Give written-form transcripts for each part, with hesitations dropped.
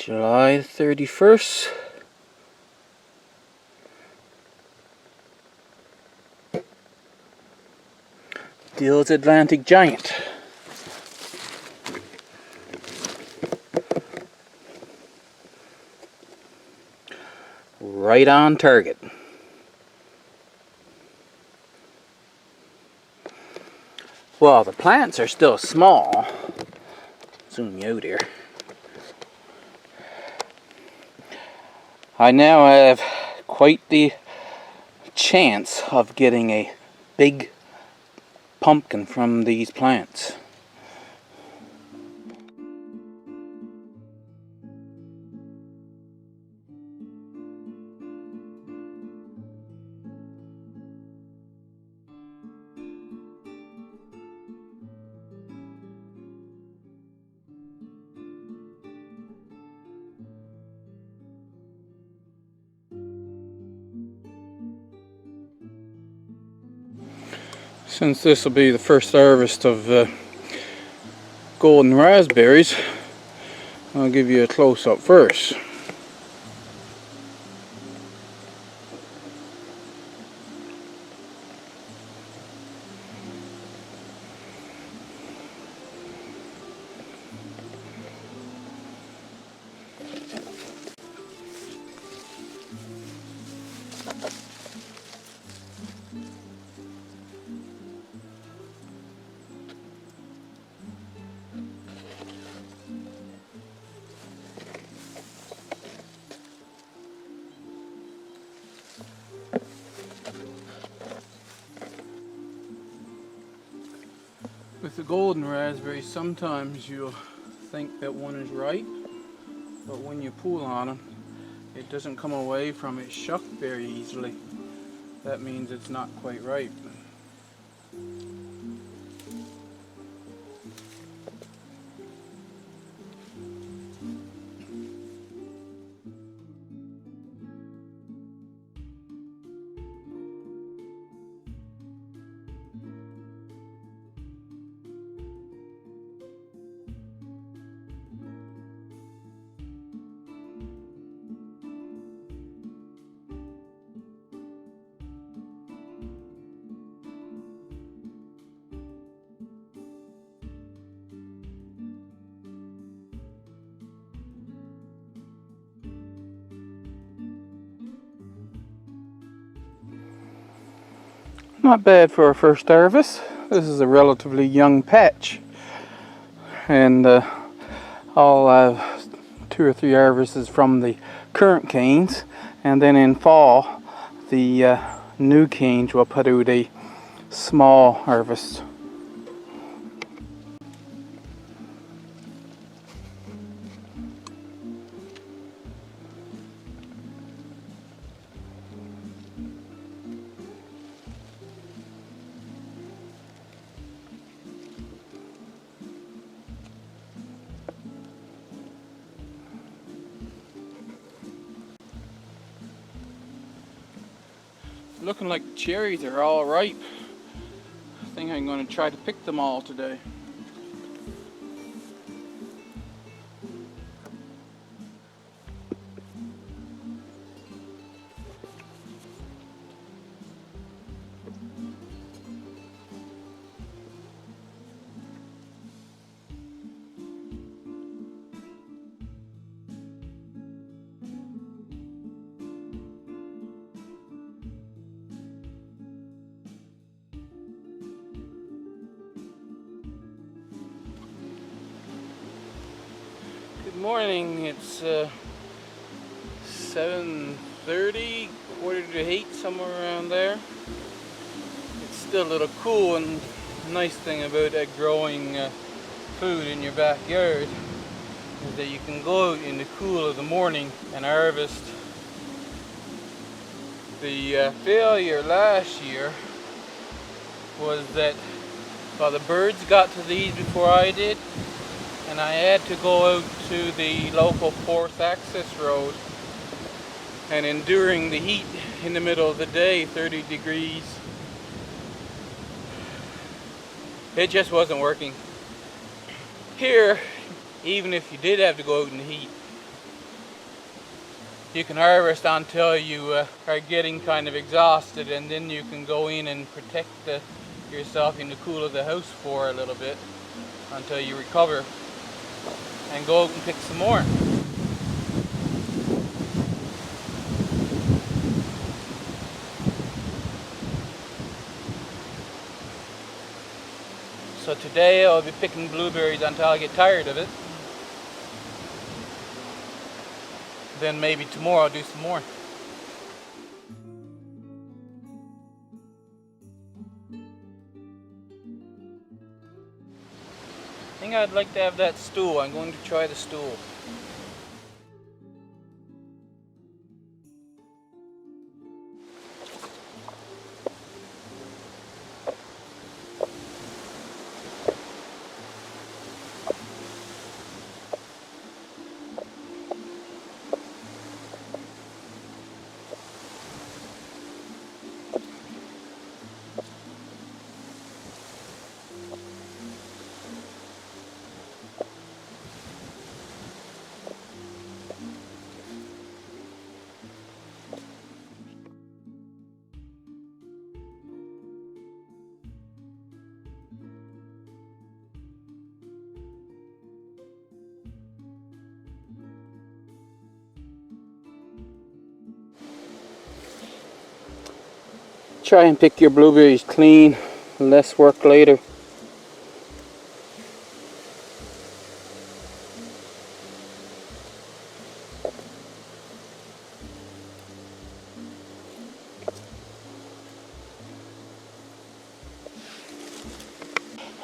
July 31st. Dill's Atlantic Giant. Right on target. Well, the plants are still small. Zoom you out here. I now have quite the chance of getting a big pumpkin from these plants. Since this will be the first harvest of golden raspberries, I'll give you a close-up first. With the golden raspberries, sometimes you'll think that one is ripe, but when you pull on them, it doesn't come away from its shuck very easily. That means it's not quite ripe. Not bad for a first harvest. This is a relatively young patch, and I'll have 2 or 3 harvests from the current canes, and then in fall the new canes will put out a small harvest. Looking like the cherries are all ripe. I think I'm going to try to pick them all today. Good morning, it's 7:30, 7:45, somewhere around there. It's still a little cool, and the nice thing about growing food in your backyard is that you can go out in the cool of the morning and harvest. The failure last year was that, well, the birds got to these before I did, and I had to go out to the local 4th access road and enduring the heat in the middle of the day, 30 degrees. It just wasn't working. Here, even if you did have to go out in the heat, you can harvest until you are getting kind of exhausted, and then you can go in and protect yourself in the cool of the house for a little bit until you recover, and go out and pick some more. So today I'll be picking blueberries until I get tired of it. Then maybe tomorrow I'll do some more. I think I'd like to have that stool. I'm going to try the stool. Try and pick your blueberries clean, less work later.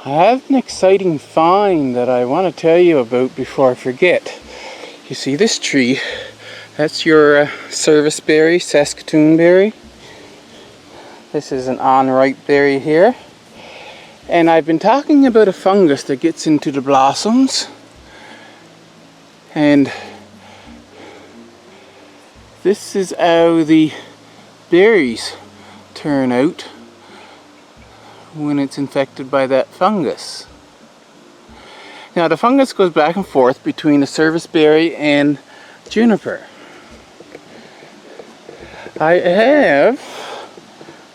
I have an exciting find that I want to tell you about before I forget. You see this tree? That's your service berry, Saskatoon berry. This is an unripe berry here. And I've been talking about a fungus that gets into the blossoms. And this is how the berries turn out when it's infected by that fungus. Now the fungus goes back and forth between the service berry and juniper.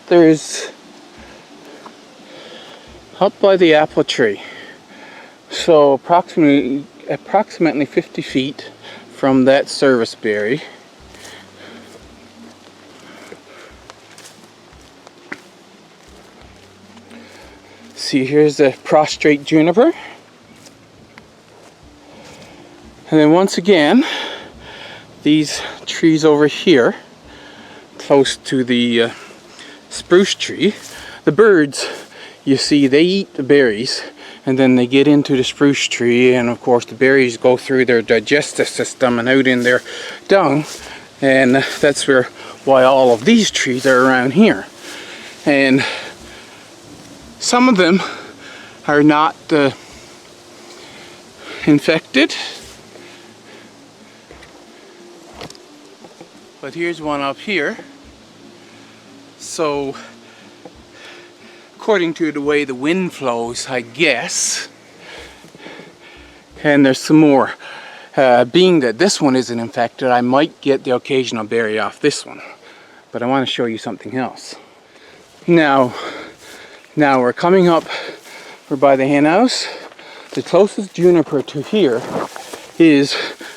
There's up by the apple tree, so approximately 50 feet from that service berry, see, here's the prostrate juniper, and then once again these trees over here close to the spruce tree, the birds, you see, they eat the berries and then they get into the spruce tree, and of course the berries go through their digestive system and out in their dung, and that's why all of these trees are around here. And some of them are not infected, but here's one up here. So according to the way the wind flows, I guess, and there's some more, being that this one isn't infected, I might get the occasional berry off this one, but I want to show you something else. Now we're coming up, we're by the hen house. The closest juniper to here is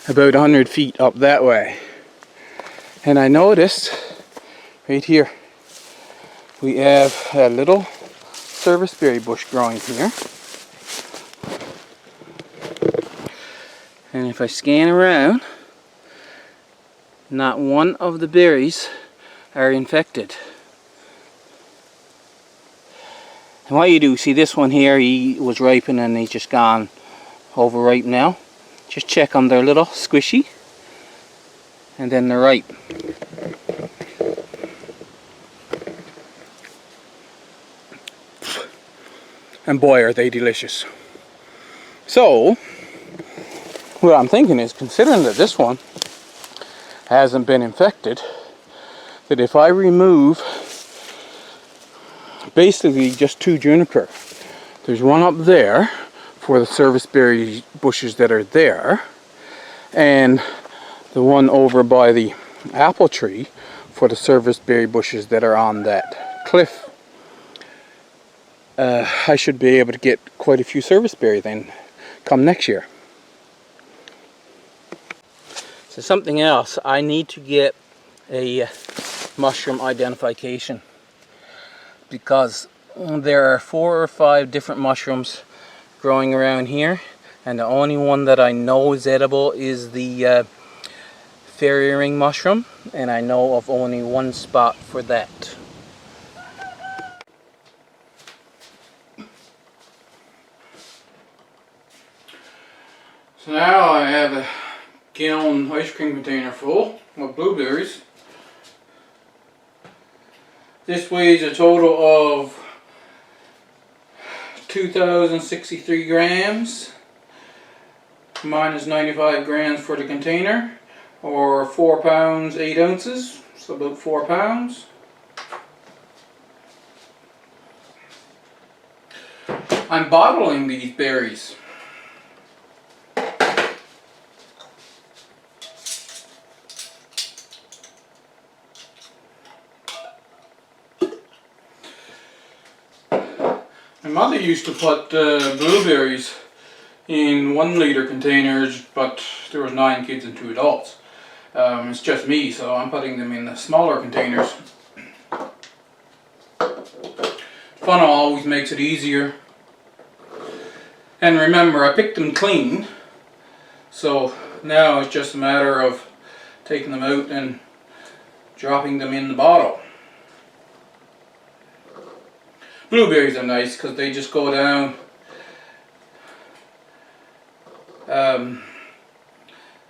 about 100 feet up that way, and I noticed right here we have a little service berry bush growing here, and if I scan around, not one of the berries are infected. And what you do, see this one here, he was ripened and he's just gone overripe now. Just check them, they're a little squishy and then they're ripe. And boy, are they delicious. So what I'm thinking is, considering that this one hasn't been infected, that if I remove basically just 2 juniper, there's one up there for the service berry bushes that are there, and the one over by the apple tree for the service berry bushes that are on that cliff. I should be able to get quite a few service berry then come next year. So something else, I need to get a mushroom identification, because there are 4 or 5 different mushrooms growing around here, and the only one that I know is edible is the fairy ring mushroom, and I know of only one spot for that. So now I have a gallon ice cream container full of blueberries. This weighs a total of 2,063 grams, minus 95 grams for the container, or 4 pounds 8 ounces, so about 4 pounds. I'm bottling these berries. My mother used to put blueberries in 1 liter containers, but there was 9 kids and 2 adults. It's just me, so I'm putting them in the smaller containers. Funnel always makes it easier. And remember, I picked them clean, so now it's just a matter of taking them out and dropping them in the bottle. Blueberries are nice because they just go down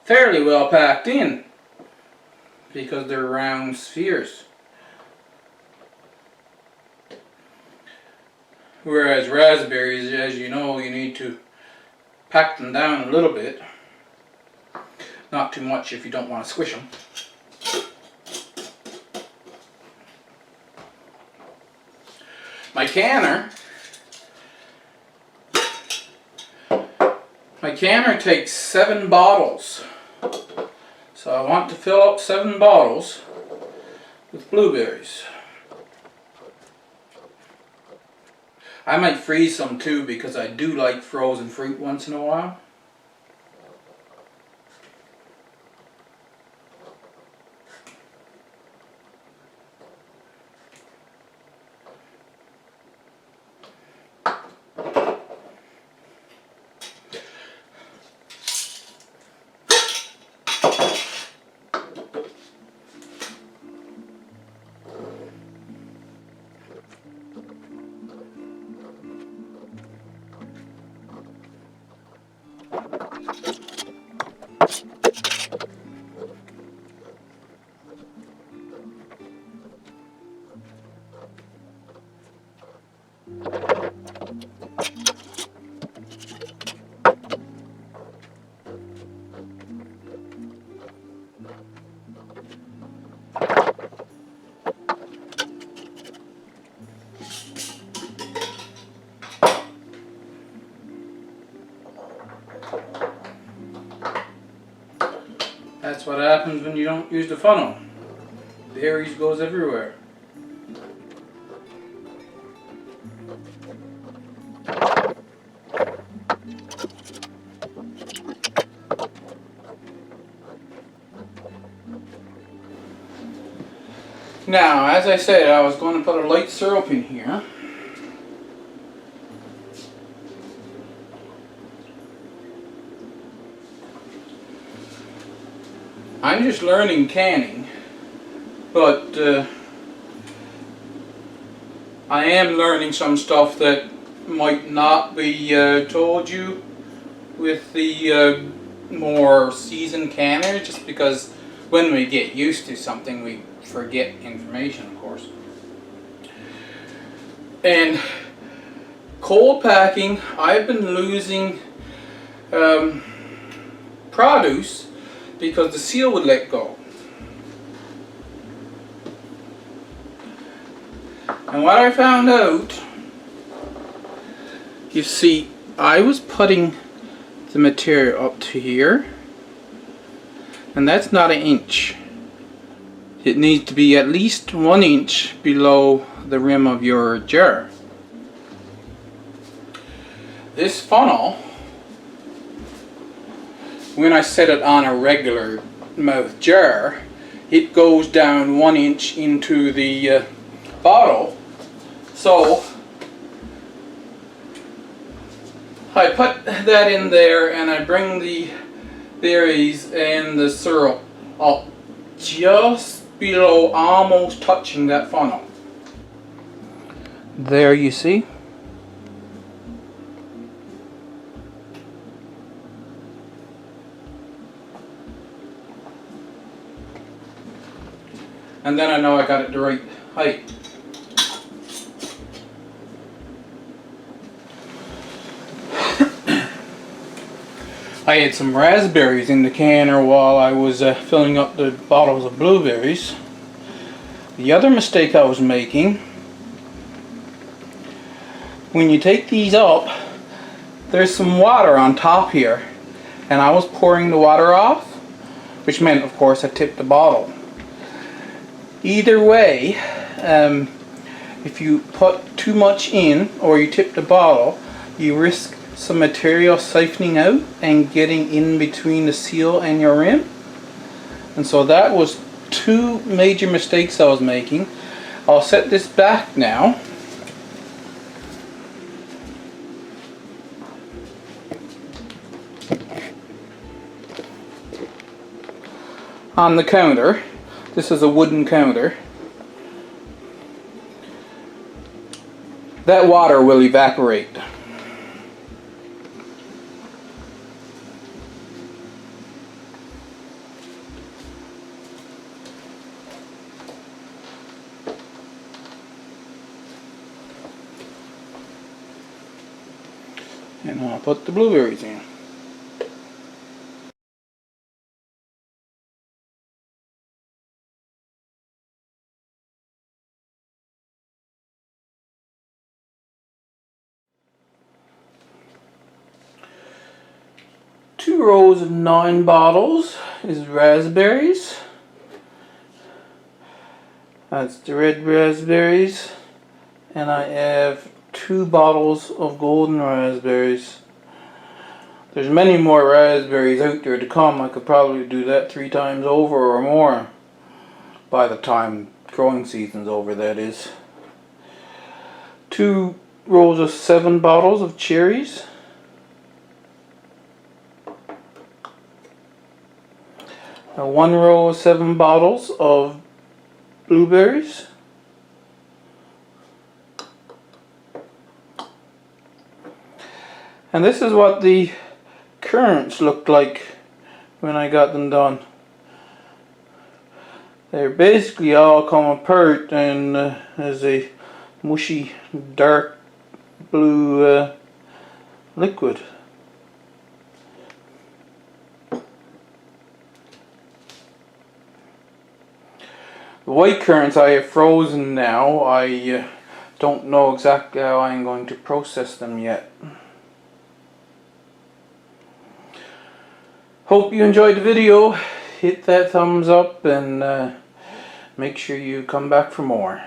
fairly well packed in, because they're round spheres. Whereas raspberries, as you know, you need to pack them down a little bit. Not too much if you don't want to squish them. My canner takes 7 bottles. So I want to fill up 7 bottles with blueberries. I might freeze some too, because I do like frozen fruit once in a while. That's what happens when you don't use the funnel. Berries goes everywhere. Now, as I said, I was going to put a light syrup in here. I'm just learning canning, but I am learning some stuff that might not be told you with the more seasoned canner, just because when we get used to something we forget information, of course. And cold packing, I've been losing produce because the seal would let go. And what I found out, you see, I was putting the material up to here, and that's not an inch. it needs to be at least 1 inch below the rim of your jar. This funnel, when I set it on a regular mouth jar, it goes down 1 inch into the bottle. So I put that in there and I bring the berries and the syrup up just below, almost touching that funnel. There you see. And then I know I got it the right height. I had some raspberries in the canner while I was filling up the bottles of blueberries. The other mistake I was making, when you take these up, there's some water on top here, and I was pouring the water off, which meant of course I tipped the bottle. Either way, if you put too much in or you tip the bottle, you risk some material siphoning out and getting in between the seal and your rim. And so that was 2 major mistakes I was making. I'll set this back now. On the counter. This is a wooden counter. That water will evaporate. And I'll put the blueberries in. Two rows of 9 bottles is raspberries. That's the red raspberries. And I have 2 bottles of golden raspberries. There's many more raspberries out there to come. I could probably do that 3 times over or more by the time growing season's over, that is. 2 rows of 7 bottles of cherries. Now 1 row of 7 bottles of blueberries. And this is what the currants looked like when I got them done. They're basically all come apart and as a mushy dark blue liquid. The white currants I have frozen now. I don't know exactly how I'm going to process them yet. Hope you enjoyed the video. Hit that thumbs up and make sure you come back for more.